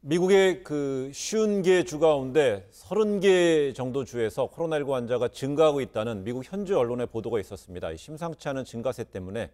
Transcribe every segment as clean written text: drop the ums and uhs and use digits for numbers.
미국의 그 50개 주 가운데 30개 정도 주에서 코로나19 환자가 증가하고 있다는 미국 현지 언론의 보도가 있었습니다. 심상치 않은 증가세 때문에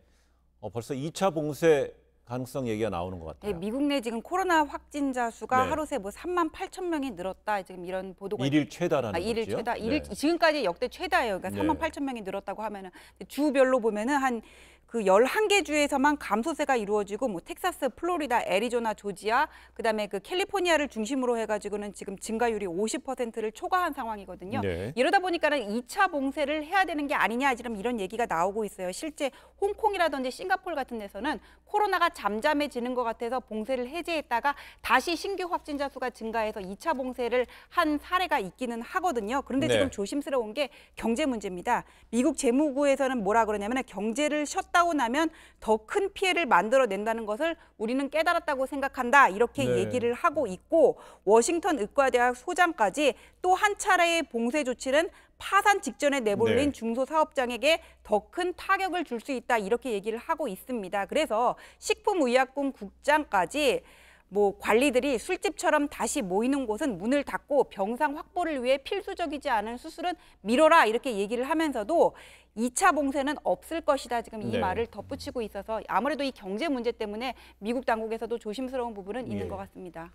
벌써 2차 봉쇄 가능성 얘기가 나오는 것 같아요. 네, 미국 내 지금 코로나 확진자 수가 네. 하루 새 뭐 3만 8천 명이 늘었다. 지금 이런 보도가 일일 최다라는 일일 거죠? 최다. 네. 지금까지 역대 최다예요. 그러니까 네. 3만 8천 명이 늘었다고 하면은 주별로 보면은 한 그 11개 주에서만 감소세가 이루어지고 뭐 텍사스, 플로리다, 애리조나, 조지아, 그다음에 그 캘리포니아를 중심으로 해 가지고는 지금 증가율이 50%를 초과한 상황이거든요. 네. 이러다 보니까는 2차 봉쇄를 해야 되는 게 아니냐 지금 이런 얘기가 나오고 있어요. 실제 홍콩이라든지 싱가포르 같은 데서는 코로나가 잠잠해지는 것 같아서 봉쇄를 해제했다가 다시 신규 확진자 수가 증가해서 2차 봉쇄를 한 사례가 있기는 하거든요. 그런데 네. 지금 조심스러운 게 경제 문제입니다. 미국 재무부에서는 뭐라 그러냐면 경제를 쉬었다고 나면 더 큰 피해를 만들어낸다는 것을 우리는 깨달았다고 생각한다. 이렇게 네. 얘기를 하고 있고 워싱턴 의과대학 소장까지 또 한 차례의 봉쇄 조치는 파산 직전에 내몰린 네. 중소사업장에게 더 큰 타격을 줄 수 있다. 이렇게 얘기를 하고 있습니다. 그래서 식품의약품 국장까지 뭐 관리들이 술집처럼 다시 모이는 곳은 문을 닫고 병상 확보를 위해 필수적이지 않은 수술은 미뤄라 이렇게 얘기를 하면서도 2차 봉쇄는 없을 것이다. 지금 이 네. 말을 덧붙이고 있어서 아무래도 이 경제 문제 때문에 미국 당국에서도 조심스러운 부분은 있는 것 같습니다.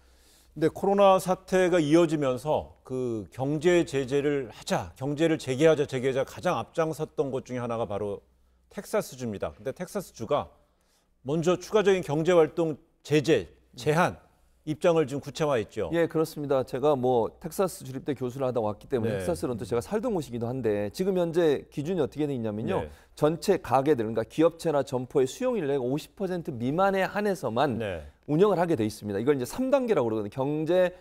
근데 코로나 사태가 이어지면서 그 경제 제재를 하자, 경제를 재개하자 가장 앞장섰던 것 중에 하나가 바로 텍사스주입니다. 근데 텍사스주가 먼저 추가적인 경제 활동 제재, 제한 입장을 지금 구체화했죠. 예, 그렇습니다. 제가 뭐 텍사스 주립대 교수를 하다 왔기 때문에 네. 텍사스는 또 제가 살던 곳이기도 한데 지금 현재 기준이 어떻게 돼 있냐면요. 네. 전체 가게들, 그러니까 기업체나 점포의 수용인력 50% 미만에 한해서만 네. 운영을 하게 돼 있습니다. 이걸 이제 3단계라고 그러거든요. 경제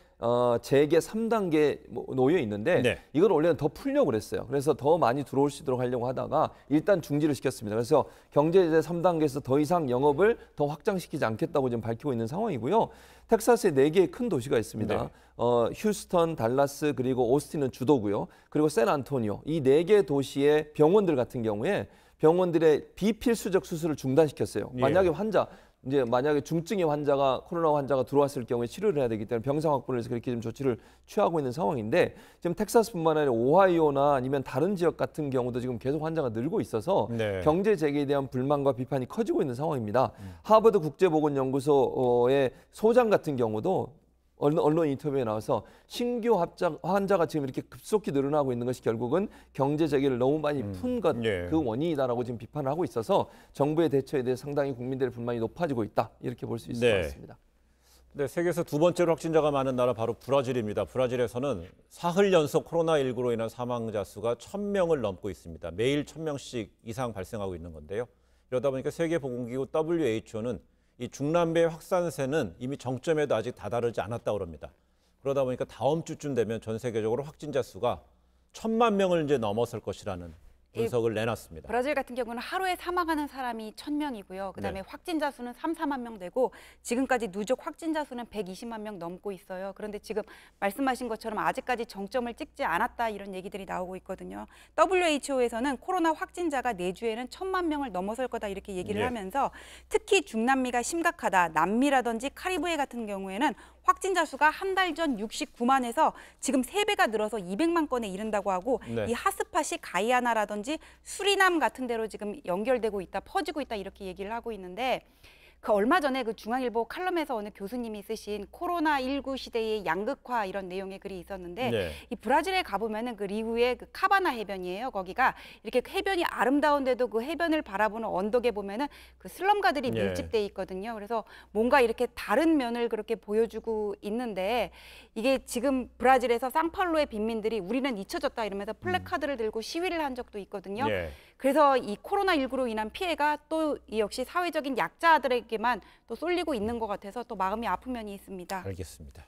재개 3단계 놓여 있는데 네. 이걸 원래는 더 풀려고 그랬어요. 그래서 더 많이 들어올 수 있도록 하려고 하다가 일단 중지를 시켰습니다. 그래서 경제 제재 3단계에서 더 이상 영업을 더 확장시키지 않겠다고 지금 밝히고 있는 상황이고요. 텍사스에 4개의 큰 도시가 있습니다. 네. 휴스턴, 달라스, 그리고 오스틴은 주도고요. 그리고 샌안토니오. 이 4개 도시의 병원들 같은 경우에 병원들의 비필수적 수술을 중단시켰어요. 예. 만약에 중증의 환자가 코로나 환자가 들어왔을 경우에 치료를 해야 되기 때문에 병상 확보를 해서 그렇게 좀 조치를 취하고 있는 상황인데 지금 텍사스뿐만 아니라 오하이오나 아니면 다른 지역 같은 경우도 지금 계속 환자가 늘고 있어서 네. 경제 재개에 대한 불만과 비판이 커지고 있는 상황입니다. 하버드 국제보건연구소의 소장 같은 경우도 언론 인터뷰에 나와서 신규 환자가 지금 이렇게 급속히 늘어나고 있는 것이 결국은 경제 재개를 너무 많이 푼 것, 예. 그 원인이다라고 지금 비판을 하고 있어서 정부의 대처에 대해 상당히 국민들의 불만이 높아지고 있다. 이렇게 볼 수 있을 네. 것 같습니다. 네, 세계에서 두 번째로 확진자가 많은 나라 바로 브라질입니다. 브라질에서는 사흘 연속 코로나19로 인한 사망자 수가 1,000명을 넘고 있습니다. 매일 1,000명씩 이상 발생하고 있는 건데요. 이러다 보니까 세계보건기구 WHO는 이 중남미의 확산세는 이미 정점에도 아직 다다르지 않았다고 합니다. 그러다 보니까 다음 주쯤 되면 전 세계적으로 확진자 수가 1,000만 명을 이제 넘어설 것이라는 분석을 내놨습니다. 브라질 같은 경우는 하루에 사망하는 사람이 1,000명이고요. 그다음에 네. 확진자 수는 3, 4만 명 되고 지금까지 누적 확진자 수는 120만 명 넘고 있어요. 그런데 지금 말씀하신 것처럼 아직까지 정점을 찍지 않았다 이런 얘기들이 나오고 있거든요. WHO에서는 코로나 확진자가 내주에는 1,000만 명을 넘어설 거다 이렇게 얘기를 예. 하면서 특히 중남미가 심각하다. 남미라든지 카리브해 같은 경우에는 확진자 수가 한 달 전 69만에서 지금 3배가 늘어서 200만 건에 이른다고 하고 네. 이 핫스팟이 가이아나라든지 수리남 같은 데로 지금 연결되고 있다, 퍼지고 있다 이렇게 얘기를 하고 있는데 그 얼마 전에 그 중앙일보 칼럼에서 어느 교수님이 쓰신 코로나19 시대의 양극화 이런 내용의 글이 있었는데 네. 이 브라질에 가보면은 그 리우의 그 카바나 해변이에요. 거기가 이렇게 해변이 아름다운데도 그 해변을 바라보는 언덕에 보면은 그 슬럼가들이 네. 밀집돼 있거든요. 그래서 뭔가 이렇게 다른 면을 그렇게 보여주고 있는데 이게 지금 브라질에서 상파울루의 빈민들이 우리는 잊혀졌다 이러면서 플래카드를 들고 시위를 한 적도 있거든요. 예. 그래서 이 코로나19로 인한 피해가 또 역시 사회적인 약자들에게만 또 쏠리고 있는 것 같아서 또 마음이 아픈 면이 있습니다. 알겠습니다.